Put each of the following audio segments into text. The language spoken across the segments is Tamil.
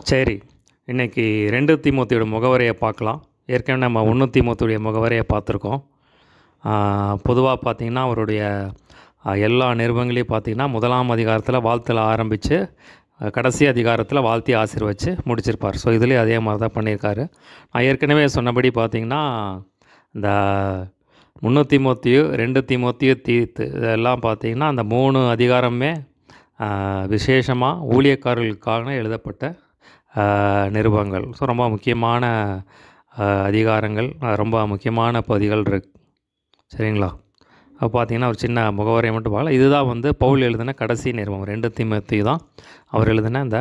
சரி. இன்னைக்கு 2 தீமோத்தேயோட முகவரைய பார்க்கலாம். ஏற்கனவே நம்ம 1 தீமோத்தேயுடைய முகவரைய பார்த்துருக்கோம். பொதுவா பார்த்தீங்கன்னா, அவருடைய எல்லா நிருபங்களையும் பார்த்தீங்கன்னா, 1ஆம் அதிகாரத்தில வாழ்த்துல ஆரம்பிச்சு, கடைசி அதிகாரத்தில வாழ்த்தி ஆசீர்வச்சு முடிச்சிருப்பார். ஸோ, இதுலேயும் அதே மாரி தான் பண்ணியிருக்காரு. நான் ஏற்கனவே சொன்னபடி பார்த்தீங்கன்னா, இந்த 3 தீமோத்தேயு, 2 தீமோத்தேயு, தீத்து இதெல்லாம் பார்த்தீங்கன்னா, அந்த 3 அதிகாரமுமே விசேஷமா ஊழியக்காரர்களுக்காக எழுதப்பட்ட நிருபங்கள். ஸோ, ரொம்ப முக்கியமான அதிகாரங்கள், ரொம்ப முக்கியமான பகுதிகள் சரிங்களா? அப்போ பார்த்தீங்கன்னா, ஒரு சின்ன முகவரியை மட்டும் பார்க்கலாம். இதுதான் வந்து பவுல் எழுதின கடைசி நிருபம். 2 தீமோத்தேயு தான் அவர் எழுதின இந்த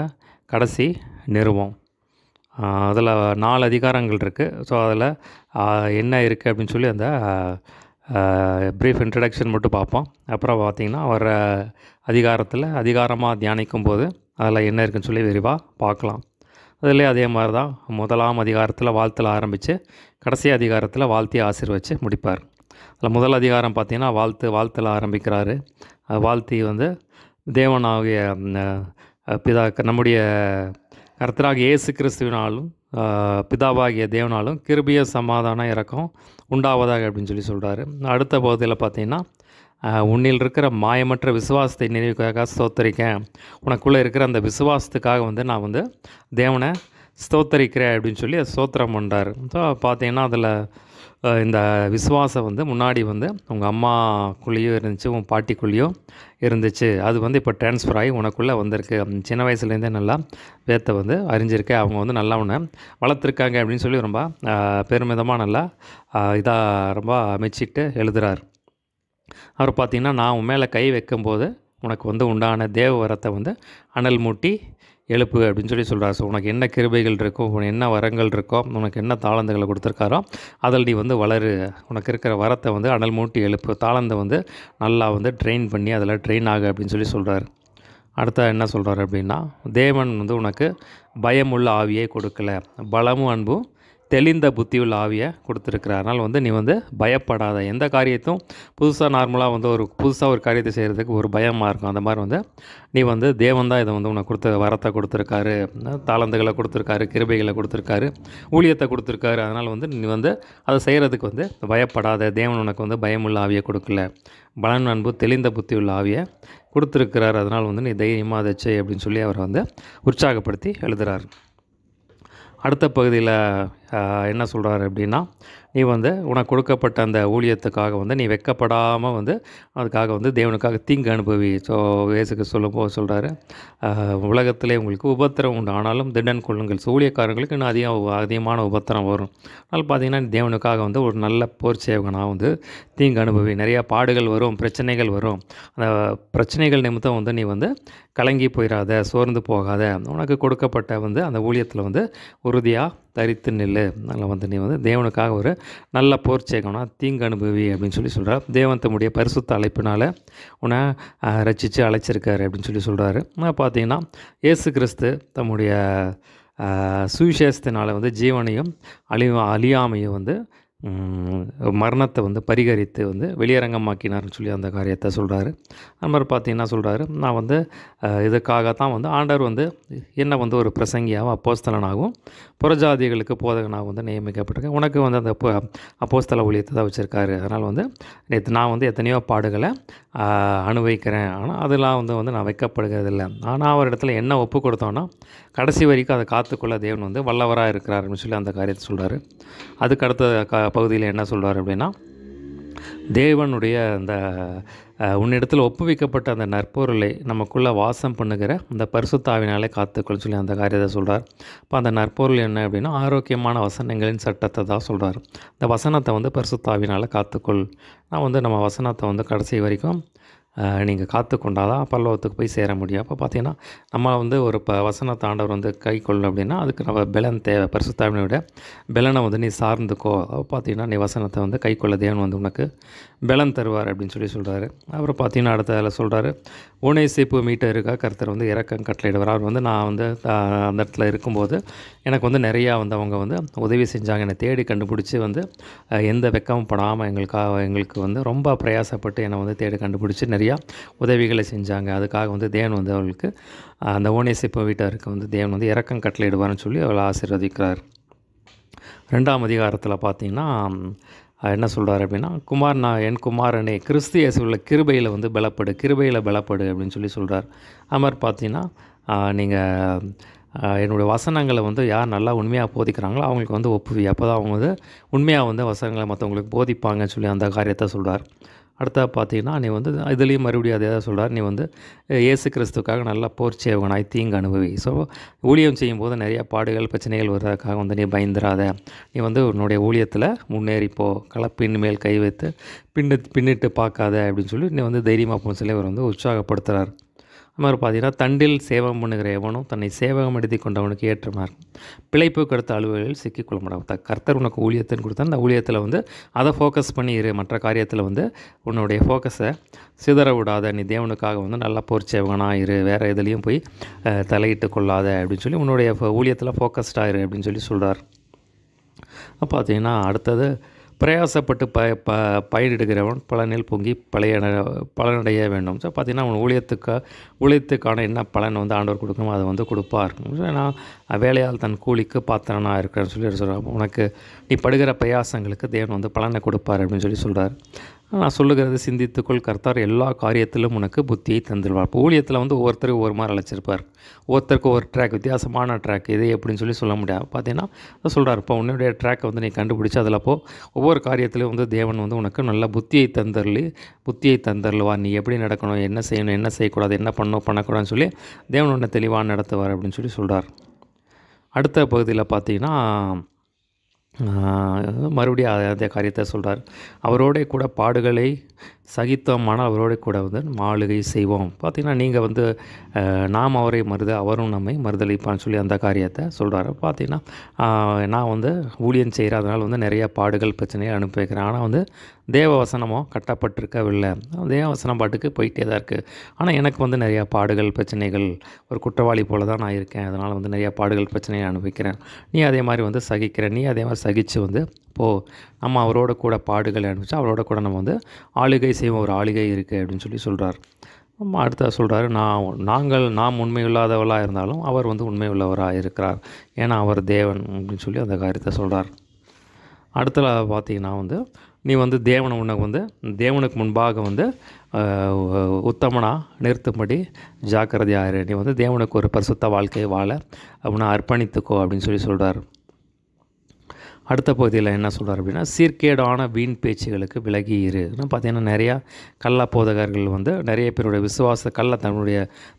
கடைசி நிருபம். அதில் 4 அதிகாரங்கள் இருக்குது. ஸோ, அதில் என்ன இருக்குது அப்படின்னு சொல்லி அந்த ப்ரீஃப் இன்ட்ரடக்ஷன் மட்டும் பார்ப்போம். அப்புறம் பார்த்திங்கன்னா, அவர் அதிகாரமாக தியானிக்கும் போது அதில் என்ன இருக்குதுன்னு சொல்லி விரிவாக பார்க்கலாம். அதிலே அதே மாதிரி தான் 1ஆம் அதிகாரத்தில் வாழ்த்துல ஆரம்பித்து கடைசி அதிகாரத்தில் வாழ்த்தி ஆசீர்வச்சு முடிப்பார். அதில் முதல் அதிகாரம் பார்த்திங்கன்னா, வாழ்த்துல ஆரம்பிக்கிறாரு. வாழ்த்தி வந்து தேவனாகிய நம்முடைய கர்த்தராகிய இயேசு கிறிஸ்துவினாலும் பிதாவாகிய தேவனாலும் கிருபையும் சமாதானம் இரக்கம் உண்டாவதாக அப்படின்னு சொல்லி சொல்கிறாரு. அடுத்த பகுதியில் பார்த்திங்கன்னா, உன்னில் இருக்கிற மாயமற்ற விசுவாசத்தை நினைவுக்காக ஸ்தோத்தரிக்கேன். உனக்குள்ளே இருக்கிற அந்த விசுவாசத்துக்காக வந்து நான் வந்து தேவனை ஸ்தோத்தரிக்கிறேன் அப்படின்னு சொல்லி ஸ்தோத்திரம் பண்ணுறார். ஸோ, பார்த்தீங்கன்னா, அதில் இந்த விசுவாசம் வந்து முன்னாடி வந்து உங்கள் அம்மாக்குள்ளேயும் இருந்துச்சு, உன் பாட்டிக்குள்ளேயும் இருந்துச்சு. அது வந்து இப்போ ட்ரான்ஸ்ஃபர் ஆகி உனக்குள்ளே வந்திருக்கு. சின்ன வயசுலேருந்தே நல்லா வேத்தை வந்து அறிஞ்சிருக்க, அவங்க வந்து நல்லா உன்னை வளர்த்துருக்காங்க அப்படின்னு சொல்லி ரொம்ப பெருமிதமாக நல்லா இதாக ரொம்ப மெச்சிட்டு எழுதுகிறார். அவர் பார்த்திங்கன்னா, நான் உன் மேலே கை வைக்கும்போது உனக்கு வந்து உண்டான தேவ வரத்தை வந்து அனல் மூட்டி எழுப்பு அப்படின்னு சொல்லி சொல்கிறார். ஸோ, உனக்கு என்ன கிருபைகள் இருக்கோ, உனக்கு என்ன வரங்கள் இருக்கோ, உனக்கு என்ன தாளந்துகளை கொடுத்துருக்காரோ அதில் நீ வந்து வளரு. உனக்கு இருக்கிற வரத்தை வந்து அனல் மூட்டி எழுப்பு. தாளந்தை வந்து நல்லா வந்து ட்ரெயின் பண்ணி அதில் ட்ரெயின் ஆகு அப்படின்னு சொல்லி சொல்கிறார். அடுத்த என்ன சொல்கிறார் அப்படின்னா, தேவன் வந்து உனக்கு பயமுள்ள ஆவியை கொடுக்கல, பலமும் அன்பும் தெளிந்த புத்தியுள்ள ஆவியை கொடுத்துருக்குறார். அதனால் வந்து நீ வந்து பயப்படாத. எந்த காரியத்தும் நார்மலாக வந்து புதுசாக ஒரு காரியத்தை செய்கிறதுக்கு ஒரு பயமாக இருக்கும். அந்த மாதிரி வந்து நீ வந்து தேவன் தான் இதை வந்து உனக்கு வரத்தை கொடுத்துருக்காரு, தாளந்துகளை கொடுத்துருக்காரு, கிருபைகளை கொடுத்துருக்காரு, ஊழியத்தை கொடுத்துருக்காரு. அதனால் வந்து நீ வந்து அதை செய்கிறதுக்கு வந்து பயப்படாத. தேவன் உனக்கு வந்து பயமுள்ள ஆவியை கொடுக்கல, பலன் அன்பு தெளிந்த புத்தி உள்ள ஆவியை கொடுத்துருக்கிறார். அதனால் வந்து நீ தைரியமாக அதை செய் அப்படின்னு சொல்லி அவரை வந்து உற்சாகப்படுத்தி எழுதுகிறார். அடுத்த பகுதியில் என்ன சொல்கிறார் அப்படின்னா, நீ வந்து உனக்கு கொடுக்கப்பட்ட அந்த ஊழியத்துக்காக வந்து நீ வெட்கப்படாமல் வந்து அதுக்காக வந்து தேவனுக்காக தீங்கு அனுபவி. ஸோ, இயேசுக்கு சொல்லும்போது சொல்கிறாரு, உலகத்திலே உங்களுக்கு உபத்திரம் உண்டு, ஆனாலும் திடன் கொள்ளுங்கள். ஊழியக்காரங்களுக்கு இன்னும் அதிகமான உபத்திரம் வரும். அதனால் பார்த்திங்கன்னா, தேவனுக்காக வந்து ஒரு நல்ல போர் சேவகனாக வந்து தீங்கு அனுபவி. நிறையா பாடுகள் வரும், பிரச்சனைகள் வரும். அந்த பிரச்சனைகள் நிமித்தம் வந்து நீ வந்து கலங்கி போயிடாத, சோர்ந்து போகாத. உனக்கு கொடுக்கப்பட்ட வந்து அந்த ஊழியத்தில் வந்து உறுதியாக தரித்து நில்லு. அதில் வந்து நீ வந்து தேவனுக்காக ஒரு நல்ல போர் சேகனா தீங்கு அனுபவி அப்படின்னு சொல்லி சொல்கிறார். தேவன் தம்முடைய பரிசுத்த அழைப்பினால் உன்னை ரட்சித்து அழைச்சிருக்காரு அப்படின்னு சொல்லி சொல்கிறாரு. பார்த்தீங்கன்னா, இயேசு கிறிஸ்து தம்முடைய சுவிசேஷத்தினால் வந்து ஜீவனையும் அழியாமையும் வந்து மரணத்தை வந்து பரிகரித்து வந்து வெளியரங்கமாக்கினார்னு சொல்லி அந்த காரியத்தை சொல்கிறாரு. அந்த மாதிரி பார்த்திங்கன்னா சொல்கிறாரு, நான் வந்து இதுக்காக தான் வந்து ஆண்டவர் வந்து என்னை வந்து ஒரு பிரசங்கியாகவும் அப்போஸ்தலனாகவும் புறஜாதிகளுக்கு போதகனாக வந்து நியமிக்கப்பட்டிருக்கேன். உனக்கு வந்து அந்த அப்போஸ்தல ஊழியத்தை தான் வச்சுருக்காரு. அதனால் வந்து நான் வந்து எத்தனையோ பாடுகளை அனுபவிக்கிறேன். ஆனால் அதெல்லாம் வந்து நான் வைக்கப்படுகிறதில்லை. ஆனால் அவர் இடத்துல என்ன ஒப்பு கொடுத்தோன்னா கடைசி வரைக்கும் அதை காத்துக்கொள்ள தேவன் வந்து வல்லவராக இருக்கிறார் அப்படின்னு சொல்லி அந்த காரியத்தை சொல்கிறாரு. அதுக்கு அடுத்த பகுதியில் என்ன சொல்கிறார் அப்படின்னா, தேவனுடைய அந்த உன்னிடத்தில் ஒப்புவிக்கப்பட்ட அந்த நற்பொருளை நமக்குள்ளே வாசம் பண்ணுகிற அந்த பரிசுத்த ஆவினாலே காத்துக்கொள் சொல்லி அந்த காரியத்தை சொல்கிறார். இப்போ அந்த நற்பொருள் என்ன அப்படின்னா, ஆரோக்கியமான வசனங்களின் சட்டத்தை தான் சொல்கிறார். இந்த வசனத்தை வந்து பரிசுத்த ஆவினால் காத்துக்கொள். நான் வந்து நம்ம வசனத்தை வந்து கடைசி வரைக்கும் நீங்கள் காத்து கொண்டால் தான் பரலோகத்துக்கு போய் சேர முடியும். அப்போ பார்த்தீங்கன்னா, நம்ம வந்து ஒரு வசனத்தை ஆண்டவர் வந்து கை கொள்ளு அப்படின்னா அதுக்கு நம்ம பலன் தேவை. பரிசுத்த ஆவியோட பலனை வந்து நீ சார்ந்துக்கோ. பார்த்தீங்கன்னா, நீ வசனத்தை வந்து கை கொள்ள தேவன் வந்து உனக்கு பலன் தருவார் அப்படின்னு சொல்லி சொல்கிறாரு. அப்புறம் பார்த்தீங்கன்னா, அடுத்ததில் சொல்கிறாரு, ஓனேசிப்பு மீட்டருக்காக கர்த்தர் வந்து இறக்கம் கட்டளையிடுவார். அவர் வந்து நான் வந்து அந்த இடத்துல இருக்கும்போது எனக்கு வந்து நிறையா வந்து அவங்க வந்து உதவி செஞ்சாங்க. என்னை தேடி கண்டுபிடிச்சி வந்து எந்த வெக்கமும் படாமல் எங்களுக்கு வந்து ரொம்ப பிரயாசப்பட்டு என்னை வந்து தேடி கண்டுபிடிச்சி நிறைய நிறையா உதவிகளை செஞ்சாங்க. அதுக்காக வந்து தேவன் வந்து அவர்களுக்கு அந்த ஓனேசிப்பு வீட்டாருக்கு வந்து தேவன் வந்து இரக்கம் கட்டளையிடுவார்னு சொல்லி அவளை ஆசீர்வதிக்கிறார். 2ஆம் அதிகாரத்தில் பார்த்தீங்கன்னா என்ன சொல்கிறார் அப்படின்னா, என் குமாரனே கிறிஸ்து இயேசுவுள்ள கிருபையில் வந்து கிருபையில் பலப்படு அப்படின்னு சொல்லி சொல்கிறார். அது மாதிரி பார்த்தீங்கன்னா நீங்கள் என்னுடைய வசனங்களை வந்து யார் நல்லா உண்மையாக போதிக்கிறாங்களோ அவங்களுக்கு வந்து ஒப்புவி. அப்போ தான் அவங்க வந்து உண்மையாக வந்து வசனங்களை மற்றவங்களுக்கு போதிப்பாங்கன்னு சொல்லி அந்த காரியத்தை சொல்கிறார். அடுத்தது பார்த்தீங்கன்னா நீ வந்து இதுலேயும் மறுபடியும் அதே தான் சொல்கிறார், நீ வந்து இயேசு கிறிஸ்துக்காக நல்லா போர்ச்சேவனாய் தீங்கு அனுபவி. ஸோ ஊழியம் செய்யும்போது நிறையா பாடுகள் பிரச்சனைகள் வர்றதுக்காக வந்து நீ பயந்துராத. நீ வந்து உன்னுடைய ஊழியத்தில் முன்னேறிப்போ, கலப்பின் மேல் கை வைத்து பின்னிட்டு பார்க்காத அப்படின்னு சொல்லி நீ வந்து தைரியமாக போகணும்னு சொல்லி அவர் வந்து உற்சாகப்படுத்துகிறார். அது மாதிரி பார்த்தீங்கன்னா தண்டில் சேவகம் பண்ணுகிற எவனும் தன்னை சேவகம் எடுத்து கொண்டவனுக்கு ஏற்றமாக இருக்கும். பிழைப்புக்கு அடுத்த அலுவலில் சிக்கிக்கொள்ள மாட்டான். கர்த்தர் உனக்கு ஊழியத்தின்னு கொடுத்தா அந்த ஊழியத்தில் வந்து அதை ஃபோக்கஸ் பண்ணி இரு. மற்ற காரியத்தில் வந்து உன்னுடைய ஃபோக்கஸை சிதற விடாத. நீ தேவனுக்காக வந்து நல்லா போர்ச்சேவனாக இரு. வேறு எதுலேயும் போய் தலையிட்டு கொள்ளாத அப்படின்னு சொல்லி உன்னுடைய ஊழியத்தில் ஃபோக்கஸ்டாக இரு அப்படின்னு சொல்லி சொல்கிறார். பார்த்தீங்கன்னா அடுத்தது பிரயாசப்பட்டு பயிரிடுகிறவன் பலனில் பொங்கி பலனடைய வேண்டும். ஸோ பார்த்திங்கன்னா அவன் ஊழியத்துக்கான என்ன பலன் வந்து ஆண்டவர் கொடுக்கணுமோ அதை வந்து கொடுப்பார். ஏன்னா வேலையால் தன் கூலிக்கு பாத்திரனாக இருக்கிறேன்னு சொல்லி சொல்கிறார். உனக்கு நீ படுகிற பிரயாசங்களுக்கு தேவன் வந்து பலனை கொடுப்பார் அப்படின்னு சொல்லி சொல்கிறார். நான் சொல்லுகிறது சிந்தித்துக்குள், கர்த்தர் எல்லா காரியத்திலும் உனக்கு புத்தியை தந்துடுவார். இப்போ ஊழியத்தில் வந்து ஒவ்வொருத்தரும் ஒவ்வொரு மாதிரி அழைச்சிருப்பார். ஒவ்வொருத்தருக்கு ஒரு ட்ராக், வித்தியாசமான ட்ராக் இது எப்படின்னு சொல்ல முடியாது. பார்த்தீங்கன்னா சொல்கிறார், இப்போ உன்னுடைய ட்ராக்கை வந்து நீ கண்டுபிடிச்சி அதில் ஒவ்வொரு காரியத்திலையும் வந்து தேவன் வந்து உனக்கு நல்ல புத்தியை தந்தருள்வார். நீ எப்படி நடக்கணும், என்ன செய்யணும், என்ன செய்யக்கூடாது, என்ன பண்ணக்கூடாதுன்னு சொல்லி தேவன் உன்னை தெளிவாக நடத்துவார் அப்படின்னு சொல்கிறார். அடுத்த பகுதியில் பார்த்தீங்கன்னா மறுபடியும் அதே காரியத்தை சொல்கிறார். அவரோட கூட பாடுகளை சகித்தோமானால் அவரோட கூட வந்து மாளுகை செய்வோம். பார்த்திங்கன்னா நீங்கள் வந்து நாம் அவரை அவரும் நம்மை மறுதளிப்பான்னு சொல்லி அந்த காரியத்தை சொல்கிறார். பார்த்திங்கன்னா நான் வந்து ஊழியம் செய்கிறேன், அதனால் வந்து நிறையா பாடுகள் பிரச்சனையை அனுப்பி வைக்கிறேன். ஆனால் வந்து தேவவசனமோ கட்டப்பட்டிருக்கவில்லை. தேவவசனம் பாட்டுக்கு போயிட்டே தான் இருக்குது. ஆனால் எனக்கு வந்து நிறையா பாடுகள் பிரச்சனைகள், ஒரு குற்றவாளி போல தான் நான் இருக்கேன். அதனால் வந்து நிறையா பாடுகள் பிரச்சனையை அனுபவிக்கிறேன். நீ அதே மாதிரி வந்து நீ அதே மாதிரி சகித்து வந்து நம்ம அவரோட கூட பாடுகளை அனுப்பிச்சு அவரோட கூட நம்ம வந்து ஆளுகை செய்வோம். ஒரு ஆளுகை இருக்குது அப்படின்னு சொல்கிறார். அடுத்த சொல்கிறாரு, நாம் உண்மை இல்லாதவளாக இருந்தாலும் அவர் வந்து உண்மை உள்ளவராக இருக்கிறார். ஏன்னா அவர் தேவன் அப்படின்னு சொல்லி அந்த காரியத்தை சொல்கிறார். அடுத்தல பார்த்தீங்கன்னா வந்து நீ வந்து தேவனுக்கு முன்பாக வந்து உத்தமனாக நிறுத்தும்படி ஜாக்கிரதையாக. நீ வந்து தேவனுக்கு ஒரு பரிசுத்த வாழ்க்கையை வாழ அவனை அர்ப்பணித்துக்கோ அப்படின்னு சொல்கிறார். அடுத்த பகுதியில் என்ன சொல்கிறார் அப்படின்னா, சீர்கேடான வீண் பேச்சுகளுக்கு விலகி இரு. பார்த்தீங்கன்னா நிறையா கள்ள போதகர்கள் வந்து நிறைய பேருடைய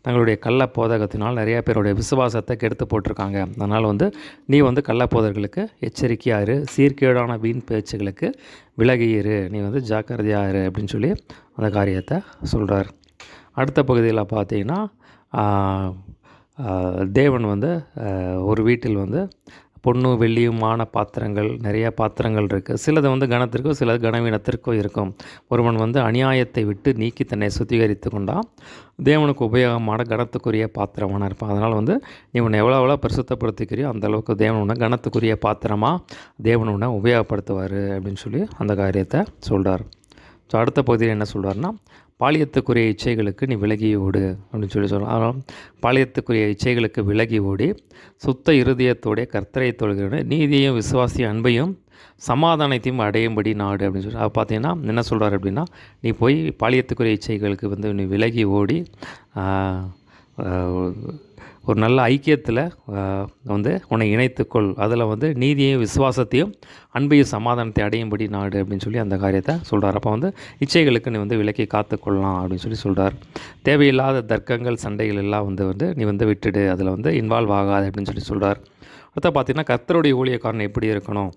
தங்களுடைய கள்ள போதகத்தினால் நிறைய பேருடைய விசுவாசத்தை கெடுத்து போட்டிருக்காங்க. அதனால் வந்து நீ வந்து கள்ள போதகர்களுக்கு எச்சரிக்கையாக இரு. சீர்கேடான வீண் பேச்சுகளுக்கு விலகி இரு. நீ வந்து ஜாக்கிரதையாக இரு அப்படின்னு சொல்லி அந்த காரியத்தை சொல்கிறார். அடுத்த பகுதியில் பார்த்தீங்கன்னா தேவன் வந்து ஒரு வீட்டில் வந்து பொண்ணு வெள்ளியுமான பாத்திரங்கள், நிறைய பாத்திரங்கள் இருக்குது. சிலது வந்து கனத்திற்கும் சிலது கனவீனத்திற்கும் இருக்கும். ஒருவன் வந்து அநியாயத்தை விட்டு நீக்கி தன்னை சுத்திகரித்து கொண்டால் தேவனுக்கு உபயோகமான கனத்துக்குரிய பாத்திரமான இருப்பான். அதனால் வந்து நீ உன்னை எவ்வளோ பரிசுத்தப்படுத்திக்கிறியோ அந்தளவுக்கு தேவன் உன்னை கனத்துக்குரிய பாத்திரமாக தேவன் உன்னை உபயோகப்படுத்துவார் அப்படின்னு சொல்லி அந்த காரியத்தை சொல்கிறார். ஸோ அடுத்த பகுதியில் என்ன சொல்கிறாருன்னா, பாலியத்துக்குரிய இச்சைகளுக்கு நீ விலகி ஓடு அப்படின்னு சொல்கிறார். பாலியத்துக்குரிய இச்சைகளுக்கு விலகி ஓடி சுத்த இருதயத்தோடைய கர்த்தரை தொழுகிற நீதியையும் விசுவாசியும் அன்பையும் சமாதானத்தையும் அடையும்படி நாடு அப்படின்னு சொல்லி அதை பார்த்தீங்கன்னா என்ன சொல்கிறார் அப்படின்னா, நீ போய் பாலியத்துக்குரிய இச்சைகளுக்கு வந்து நீ விலகி ஓடி ஒரு நல்ல ஐக்கியத்தில் வந்து உன்னை இணைத்துக்கொள். அதில் வந்து நீதியையும் விசுவாசத்தையும் அன்பையும் சமாதானத்தை அடையும்படி நாடு அப்படின்னு சொல்லி அந்த காரியத்தை சொல்கிறார். அப்போ வந்து இச்சைகளுக்கு நீ வந்து விலக்கி காத்துக்கொள்ளலாம் அப்படின்னு சொல்கிறார். தேவையில்லாத தர்க்கங்கள் சண்டைகள் எல்லாம் வந்து நீ வந்து விட்டுடு, அதில் வந்து இன்வால்வ் ஆகாது அப்படின்னு சொல்கிறார். அடுத்த பார்த்திங்கன்னா கர்த்தருடைய ஊழியக்காரன் எப்படி இருக்கணும்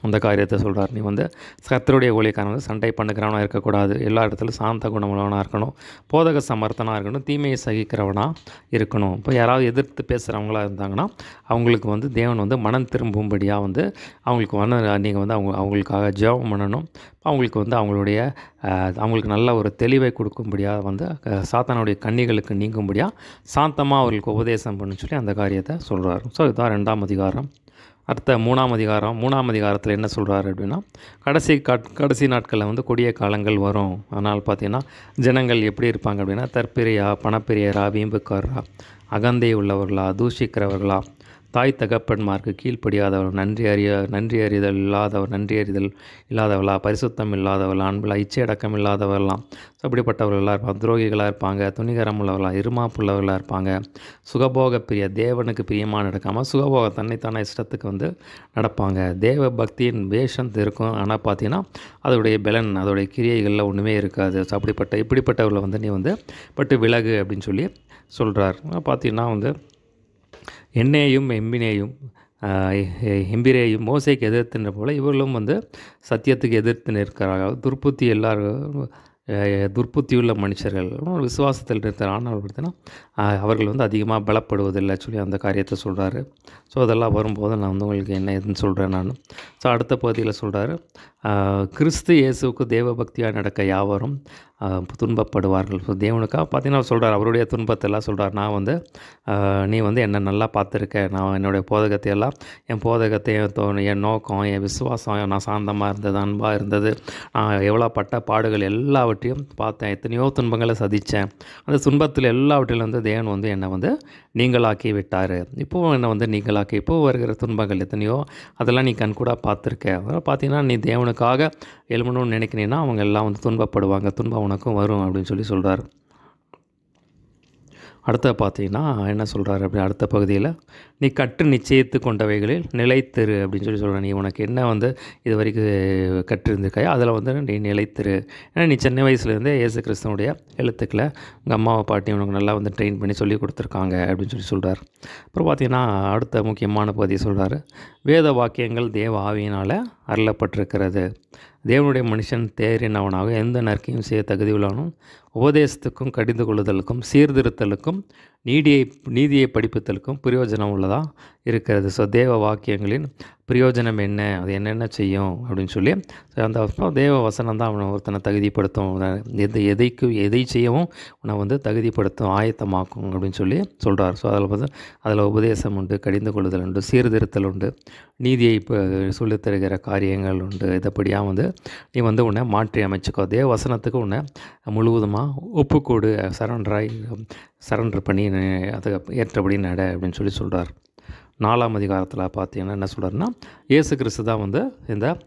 அந்த காரியத்தை சொல்கிறார். நீ வந்து கர்த்தருடைய ஊழியக்காரன் வந்து சண்டை பண்ணுக்கிறவனாக இருக்கக்கூடாது. எல்லா இடத்துலையும் சாந்த குணமுள்ளவனாக இருக்கணும். போதக சமர்த்தனாக இருக்கணும். தீமையை சகிக்கிறவனாக இருக்கணும். இப்போ யாராவது எதிர்த்து பேசுகிறவங்களா இருந்தாங்கன்னா அவங்களுக்கு வந்து தேவன் வந்து மனம் திரும்பும்படியாக வந்து அவங்களுக்கு நீங்கள் வந்து அவங்களுக்காக ஜெபம் பண்ணணும். அவங்களுக்கு வந்து அவங்களுக்கு நல்ல ஒரு தெளிவை கொடுக்கும்படியாக வந்து சாத்தானுடைய கண்ணிகளுக்கு நீங்கும்படியாக சாந்தமாக அவர்களுக்கு உபதேசம் பண்ணு சொல்லி அந்த காரியத்தை சொல்கிறார். ஸோ இதுதான் 2ஆம் அதிகாரம். அடுத்த 3ஆம் அதிகாரத்தில் என்ன சொல்கிறாரு அப்படின்னா, கடைசி நாட்களில் வந்து கொடிய காலங்கள் வரும். அதனால் பார்த்தீங்கன்னா ஜனங்கள் எப்படி இருப்பாங்க அப்படின்னா, தற்பிரியா, பணப்பிரியரா, வீம்புக்காரரா, அகந்தை உள்ளவர்களா, தூஷிக்கிறவர்களா, தாய் தகப்பன்மார்க்கு கீழ்ப்படியாதவர், நன்றி அறிதல் இல்லாதவர்களா, பரிசுத்தம் இல்லாதவர்களா, அன்பில் இச்சையடக்கம் இல்லாதவர்களாம். ஸோ அப்படிப்பட்டவர்களாக இருப்பாங்க. துரோகிகளாக இருப்பாங்க, துணிகரம் உள்ளவர்களாக, இருமாப்புள்ளவர்களாக இருப்பாங்க. சுகபோக பிரிய, தேவனுக்கு பிரியமாக நடக்காமல் சுகபோக தன்னைத்தானே இஷ்டத்துக்கு வந்து நடப்பாங்க. தேவ பக்தியின் வேஷம் இருக்கும், ஆனால் பார்த்தீங்கன்னா அதோடைய பலன், அதோடைய கிரியைகளில் ஒன்றுமே இருக்காது. ஸோ இப்படிப்பட்டவர்களை வந்து நீ வந்து பட்டு விலகு அப்படின்னு சொல்லி சொல்கிறார். பார்த்தீங்கன்னா வந்து என்னையும் எம்பிரேயும் மோசைக்கு எதிர்த்துன்ற போல் இவர்களும் வந்து சத்தியத்துக்கு எதிர்த்து நிற்கிறார்கள். துர்ப்புத்தியுள்ள மனுஷர்கள் விசுவாசத்தில் இருக்கிற. ஆனால் பார்த்தீங்கன்னா அவர்கள் வந்து அதிகமாக பலப்படுவதில்லை சொல்லி அந்த காரியத்தை சொல்கிறாரு. ஸோ அதெல்லாம் வரும்போது நான் வந்து உங்களுக்கு என்ன எதுன்னு சொல்கிறேன் நான். ஸோ அடுத்த பகுதியில் சொல்கிறாரு, கிறிஸ்து இயேசுவுக்கு தேவபக்தியாக நடக்க யாவரும் துன்பப்படுவார்கள். ஸோ தேவனுக்காக பார்த்தீங்கன்னா சொல்கிறார், அவருடைய துன்பத்தெல்லாம் சொல்கிறார். நான் வந்து நீ வந்து என்னை நல்லா பார்த்துருக்க, நான் என்னுடைய போதகத்தையெல்லாம், என் போதகத்தையும் என் நோக்கம், என் விசுவாசம், நான் சாந்தமாக இருந்தது, அன்பாக இருந்தது, நான் எவ்வளோ பட்ட பாடுகள் எல்லாவற்றையும் பார்த்தேன், எத்தனையோ துன்பங்களை சதித்தேன். அந்த துன்பத்தில் எல்லாவற்றிலும் வந்து தேவன் வந்து என்னை வந்து நீங்களாக்கி விட்டார். இப்போவும் என்னை வந்து நீங்களாக்கி, இப்போது வருகிற துன்பங்கள் எத்தனையோ அதெல்லாம் நீ கண்கூட பார்த்துருக்க. அதனால் பார்த்தீங்கன்னா நீ தேவனுக்காக எழுமணும்னு நினைக்கிறீங்கன்னா அவங்க எல்லாம் வந்து துன்பப்படுவாங்க, துன்பம் உனக்கும் வரும் அப்படின்னு சொல்லி சொல்கிறார். அடுத்த பார்த்தீங்கன்னா என்ன சொல்கிறாரு அப்படி அடுத்த பகுதியில், நீ கட்டு நிச்சயித்து கொண்டவைகளில் நிலைத்திரு அப்படின்னு சொல்லி சொல்கிறேன். நீ உனக்கு என்ன வந்து இது வரைக்கும் கற்றிருந்திருக்காயோ அதில் வந்து நீ நிலைத்திரு. ஏன்னா நீ சின்ன வயசுலேருந்தே இயேசு கிறிஸ்துவனுடைய எழுத்துக்களை உங்கள் அம்மாவை பாட்டி உனக்கு நல்லா வந்து ட்ரெயின் பண்ணி சொல்லி கொடுத்துருக்காங்க அப்படின்னு சொல்லி சொல்கிறார். அப்புறம் பார்த்திங்கன்னா அடுத்த முக்கியமான பகுதியை சொல்கிறாரு, வேத வாக்கியங்கள் தேவ ஆவியினால் அருளப்பட்டிருக்கிறது. தேவனுடைய மனுஷன் தேறினவனாக எந்த நற்கையும் செய்ய தகுதி உள்ளவனும், உபதேசத்துக்கும் கடிந்து கொள்ளுதலுக்கும் சீர்திருத்தலுக்கும் நீதியை படிப்புதலுக்கும் பிரயோஜனம் உள்ளதாக இருக்கிறது. ஸோ தேவ வாக்கியங்களின் பிரயோஜனம் என்ன, அது என்னென்ன செய்யும் அப்படின்னு சொல்லி அந்த தேவ வசனம் தான் அவனை ஒருத்தனை தகுதிப்படுத்தும், எதை செய்யவும் உன்னை வந்து தகுதிப்படுத்தும், ஆயத்தமாக்கும் அப்படின்னு சொல்லி சொல்கிறார். ஸோ அதில் உபதேசம் உண்டு, கடிந்து கொள்ளுதல் உண்டு, சீர்திருத்தல் உண்டு, நீதியை இப்போ சொல்லித்தருகிற காரியங்கள் உண்டு. இதைப்படியாக வந்து நீ வந்து உன்னை மாற்றி அமைச்சுக்கோ, தேவ வசனத்துக்கு உன்னை முழுவதுமாக ஒப்புக்கூடு, சரண்டர் பண்ணி அதை ஏற்றபடி நட அப்படின்னு சொல்லி சொல்கிறார். 4ஆம் அதிகாரத்தில் பார்த்தீங்கன்னா என்ன சொல்கிறாருன்னா, இயேசு கிறிஸ்து தான் வந்து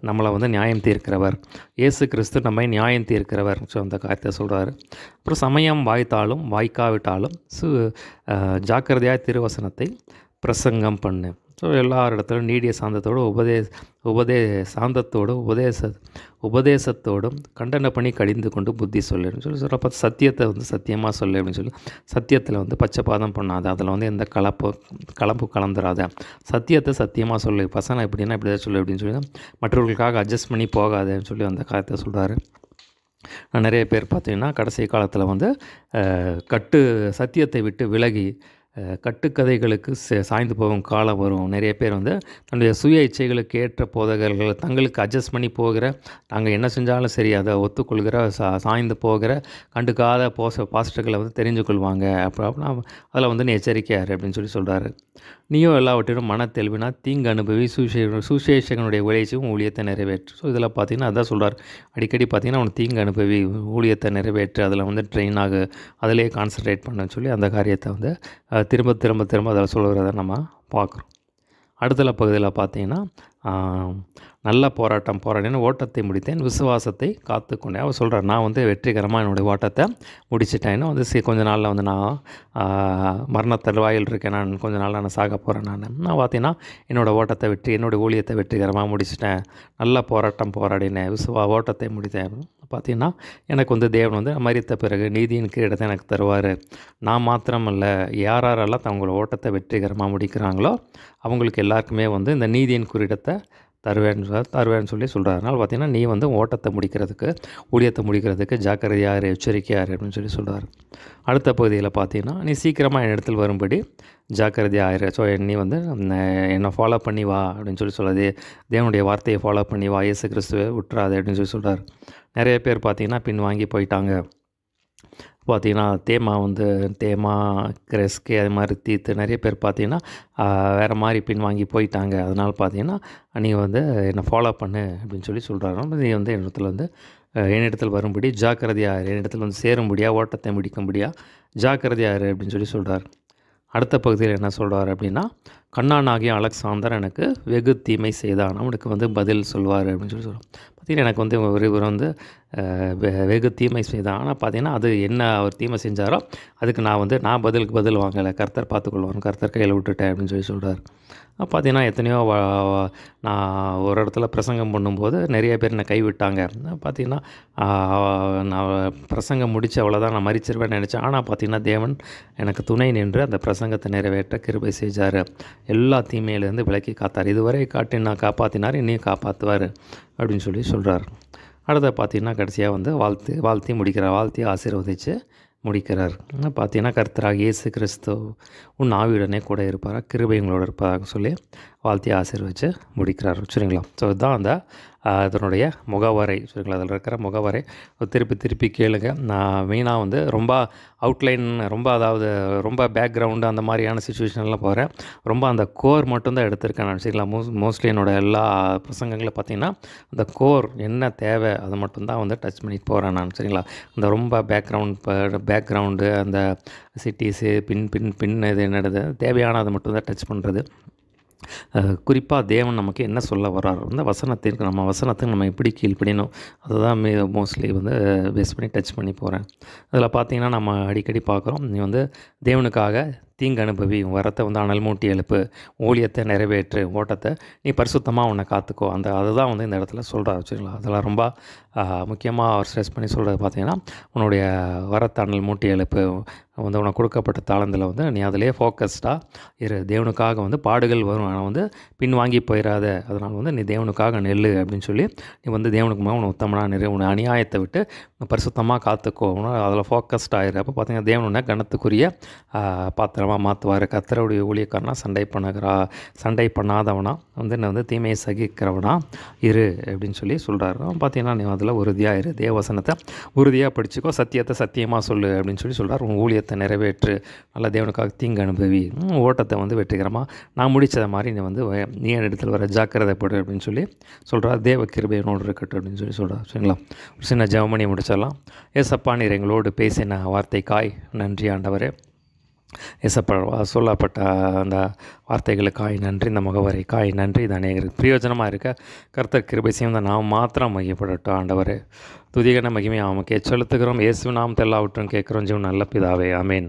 நம்மளை வந்து நியாயம் தீர்க்கிறவர், இயேசு கிறிஸ்து நம்மை நியாயம் தீர்க்கிறவர். ஸோ அந்த காரியத்தை சொல்கிறாரு. அப்புறம் சமயம் வாய்த்தாலும் வாய்க்காவிட்டாலும் ஜாக்கிரதையாக திருவசனத்தை பிரசங்கம் பண்ணு. ஸோ எல்லார் இடத்துலையும் நீடிய சாந்தத்தோடு உபதேசத்தோடும் கண்டன பண்ணி கடிந்து கொண்டு புத்தி சொல்லுன்னு சொல்லி சொல்கிறப்ப சத்தியத்தை வந்து சத்தியமாக சொல்லு அப்படின்னு சொல்லி, சத்தியத்தில் வந்து பச்சைப்பாதம் பண்ணாத, அதில் வந்து எந்த கலப்பு கலந்துராத, சத்தியத்தை சத்தியமாக சொல்லு, பசங்க எப்படின்னா இப்படி தான் சொல்லு அப்படின்னு சொல்லி மற்றவர்களுக்காக அட்ஜஸ்ட் பண்ணி போகாதேன்னு சொல்லி அந்த காரியத்தை சொல்கிறாரு. நிறைய பேர் பார்த்திங்கன்னா கடைசி காலத்தில் வந்து சத்தியத்தை விட்டு விலகி கட்டுக்கதைகளுக்கு சாய்ந்து போகும் காலம் வரும். நிறைய பேர் வந்து தன்னுடைய சுய இச்சைகளுக்கு ஏற்ற போதகர்கள், தங்களுக்கு அட்ஜஸ்ட் பண்ணி போகிற, நாங்கள் என்ன செஞ்சாலும் சரி அதை ஒத்துக்கொள்கிற, சாய்ந்து போகிற கண்டுக்காத பாஸ்டர்களை வந்து தெரிஞ்சு கொள்வாங்க. அப்படின்னா அதில் வந்து நீ எச்சரிக்கையார் அப்படின்னு சொல்லி சொல்கிறாரு. நீயோ எல்லாவற்றிலும் மனத்தெளிவினா தீங்கு அனுபவி சுசேஷகனுடைய உழைச்சியும் ஊழியத்தை நிறைவேற்று. ஸோ இதில் பார்த்திங்கன்னா அதான் சொல்கிறார், அடிக்கடி பார்த்திங்கன்னா அவனுக்கு தீங்கு அனுபவி ஊழியத்தை நிறைவேற்று, அதில் வந்து ட்ரெயின் ஆகு, அதிலே கான்சன்ட்ரேட் பண்ண சொல்லி அந்த காரியத்தை வந்து திரும்ப அதில் சொல்கிறத நம்ம பார்க்குறோம். அடுத்த பகுதியில் பார்த்திங்கன்னா நல்ல போராடினேன், ஓட்டத்தை முடித்தேன், விசுவாசத்தை காத்துக்கொண்டேன். அவர் சொல்கிறார், நான் வந்து வெற்றிகரமாக என்னுடைய ஓட்டத்தை முடிச்சிட்டேன். வந்து கொஞ்ச நாளில் வந்து நான் மரணத்தருவாயில் இருக்கேன், நான் கொஞ்ச நாளில் நான் சாக போகிறேன். நான் பார்த்தீங்கன்னா என்னுடைய ஊழியத்தை வெற்றிகரமாக முடிச்சிட்டேன், நல்ல போராட்டம் போராடினேன், ஓட்டத்தை முடித்தேன். பார்த்திங்கன்னா எனக்கு வந்து தேவன் வந்து மரித்த பிறகு நீதியின் கிரீடத்தை எனக்கு தருவார். நான் மாத்திரமல்ல, யாரெல்லாம் தங்களோட ஓட்டத்தை வெற்றிகரமாக முடிக்கிறாங்களோ அவங்களுக்கு எல்லாருக்குமே வந்து இந்த நீதியின் கிரீடத்தை தருவேன்னு சொல்லி சொல்கிறார். அதனால் பார்த்திங்கன்னா நீ வந்து ஓட்டத்தை முடிக்கிறதுக்கு, ஊழியத்தை முடிக்கிறதுக்கு ஜாக்கிரதையார், எச்சரிக்கையார் அப்படின்னு சொல்லி சொல்கிறார். அடுத்த பகுதியில் பார்த்திங்கன்னா நீ சீக்கிரமாக என் இடத்துல வரும்படி ஜாக்கிரதையாயிரு. ஸோ நீ வந்து என்னை ஃபாலோ பண்ணி வா அப்படின்னு சொல்லி சொல்லாது, தேவனுடைய வார்த்தையை ஃபாலோ பண்ணி வா, இயேசு கிறிஸ்துவை விட்டுறாது அப்படின்னு சொல்லி சொல்கிறார். நிறைய பேர் பார்த்திங்கன்னா பின் வாங்கி போயிட்டாங்க. பார்த்தீங்கன்னா தேமா, கிரெஸ்கே அது மாதிரி தீத்து நிறைய பேர் பார்த்தீங்கன்னா வேறு மாதிரி பின்வாங்கி போயிட்டாங்க. அதனால் பார்த்தீங்கன்னா நீங்கள் வந்து என்னை ஃபாலோ பண்ணு அப்படின்னு சொல்லி சொல்கிறாரு. நீ வந்து என்னிடத்தில் வரும்படி ஜாக்கிரதையா இரு, என்னிடத்தில் வந்து சேரும்படியா, ஓட்டத்தை முடிக்கும்படியா ஜாக்கிரதையா இரு அப்படின்னு சொல்லி சொல்கிறார். அடுத்த பகுதியில் என்ன சொல்கிறார் அப்படின்னா, கண்ணானாகிய அலெக்சாந்தர் எனக்கு வெகு தீமை செய்தான், அவனுக்கு வந்து பதில் சொல்வார் அப்படின்னு சொல்லி சொல்கிறோம். பார்த்தீங்கன்னா எனக்கு வந்து இவர் வந்து வெகு தீமை செய்தான். ஆனால் பார்த்தீங்கன்னா அது என்ன அவர் தீமை செஞ்சாரோ அதுக்கு நான் பதிலுக்கு பதில் வாங்கலை, கர்த்தர் பார்த்துக்கொள்வார், கர்த்தர் கையில் விட்டுட்டேன் அப்படின்னு சொல்லி சொல்கிறார். பார்த்தீங்கன்னா எத்தனையோ நான் ஒரு இடத்துல பிரசங்கம் பண்ணும்போது நிறைய பேர் என்னை கைவிட்டாங்க. பார்த்தீங்கன்னா நான் பிரசங்கம் முடித்த அவ்வளோதான், நான் மரிச்சிருவேன்னு நினச்சேன். ஆனால் பார்த்தீங்கன்னா தேவன் எனக்கு துணை நின்று அந்த பிரசங்கத்தை நிறைவேற்ற கிருபை செஞ்சார், எல்லா தீமையிலேருந்து விலக்கி காத்தார், இதுவரை நான் காப்பாற்றினார், இன்னும் காப்பாற்றுவார் அப்படின்னு சொல்லி சொல்கிறார். அடுத்த பார்த்தீங்கன்னா கடைசியாக வந்து வாழ்த்தி முடிக்கிறார், வாழ்த்தி ஆசீர்வதித்து முடிக்கிறார். பார்த்தீங்கன்னா கர்த்தராகிய இயேசு கிறிஸ்து உன் ஆவியுடனே கூட இருப்பாரா, கிருபை உங்களோட இருப்பதாக சொல்லி வாழ்த்தி ஆசீர்வதித்து முடிக்கிறார். சரிங்களா? ஸோ இதுதான் அந்த இதனுடைய முகவரை. சரிங்களா? அதில் இருக்கிற முகவரை திருப்பி கேளுங்க. நான் மெயினாக வந்து ரொம்ப அவுட்லைன், ரொம்ப பேக்ரவுண்டு அந்த மாதிரியான சுச்சுவேஷன்லாம் போகிறேன். ரொம்ப அந்த கோர் மட்டும்தான் எடுத்திருக்கேன் நான். சரிங்களா? மோஸ்ட்லி என்னோடய எல்லா பிரசங்கங்களில் பார்த்திங்கன்னா அந்த கோர் என்ன தேவை அதை மட்டும்தான் வந்து டச் பண்ணிட்டு போகிறேன் நான். சரிங்களா? அந்த ரொம்ப பேக்ரவுண்டு அந்த சிட்டிஸு பின் இது என்னது தேவையானதை மட்டும்தான் டச் பண்ணுறது. குறிப்பாக தேவன் நமக்கு என்ன சொல்ல வர்றார், அந்த வசனத்துக்கு நம்ம எப்படி கீழ்ப்படியணும் அதுதான் மோஸ்ட்லி வந்து பேஸ் பண்ணி டச் பண்ணி போகிறேன். அதில் பார்த்திங்கன்னா நம்ம அடிக்கடி பார்க்குறோம், நீ வந்து தேவனுக்காக தீங்கு அனுபவி, வரத்தை வந்து அனல் மூட்டி எழுப்பு, ஊழியத்தை நிறைவேற்று, ஓட்டத்தை நீ பரிசுத்தமாக உன்னை காத்துக்கோ, அதுதான் வந்து இந்த இடத்துல சொல்கிறார். வச்சுங்களா? அதெல்லாம் ரொம்ப முக்கியமாக அவர் ஸ்ட்ரெஸ் பண்ணி சொல்கிறது பார்த்திங்கன்னா, உன்னுடைய வரத்தை அனல் மூட்டி எழுப்பு, வந்து உனக்கு கொடுக்கப்பட்ட தாளந்தில் வந்து நீ அதிலே ஃபோக்கஸ்டாக இரு, தேவனுக்காக வந்து பாடுகள் வரும், ஆனால் வந்து பின்வாங்கி போயிடாத, அதனால் வந்து நீ தேவனுக்காக நெல்லு அப்படின்னு சொல்லி நீ வந்து தேவனுக்கு மேலே உன்னை உத்தமனாக நிறு, உன்னை அநியாயத்தை விட்டு பரிசுத்தமாக காத்துக்கோ, அதில் ஃபோக்கஸ்டாக இரு. அப்போ பார்த்திங்கன்னா தேவன் உன்னை கனத்துக்குரிய பாத்திரமாக மாற்றுவார். கர்த்தருடைய ஊழியக்காரனா சண்டை பண்ணாதவனா வந்து என்ன வந்து தீமையை சகிக்கிறவனா இரு அப்படின்னு சொல்லி சொல்கிறாரு. பார்த்திங்கன்னா நீ அதில் உறுதியாக இரு, தேவவசனத்தை உறுதியாக படிச்சுக்கோ, சத்தியத்தை சத்தியமாக சொல்லு அப்படின்னு சொல்லி சொல்கிறார். உன் ஊழியத்தை நிறைவேற்று, நல்ல தேவனுக்காக தீங்கு அனுபவி, ஓட்டத்தை வந்து வெற்றிகரமாக நான் முடித்ததை மாதிரி நீ இடத்துல வர ஜாக்கிரதைப்படு அப்படின்னு சொல்லி சொல்கிறார். தேவ கிருபையோடு இருக்கட்டும் அப்படின்னு சொல்லி சொல்கிறார். சரிங்களா? ஒரு சின்ன ஜெபமணி முடிச்சிடலாம். ஏசப்பா, நீர் எங்களோடு பேசின வார்த்தைக்காய் நன்றி ஆண்டவரே. ஏசப்பா, சொல்லப்பட்ட அந்த வார்த்தைகளுக்காய் நன்றி, இந்த முகவரைக்காய் நன்றி. இது அநேகருக்கு பிரயோஜனமாக இருக்க கர்த்தர் கிருபை செய்யும், நாம் மாத்திரம் மையப்படட்டும் ஆண்டவரே. துதிகன மகிமை அவனுக்கே செலுத்துகிறோம். இயேசு நாமத்தில் எல்லாவற்றும் கேட்குறோம் ஜீவன் நல்ல பிதாவே, ஆமேன்.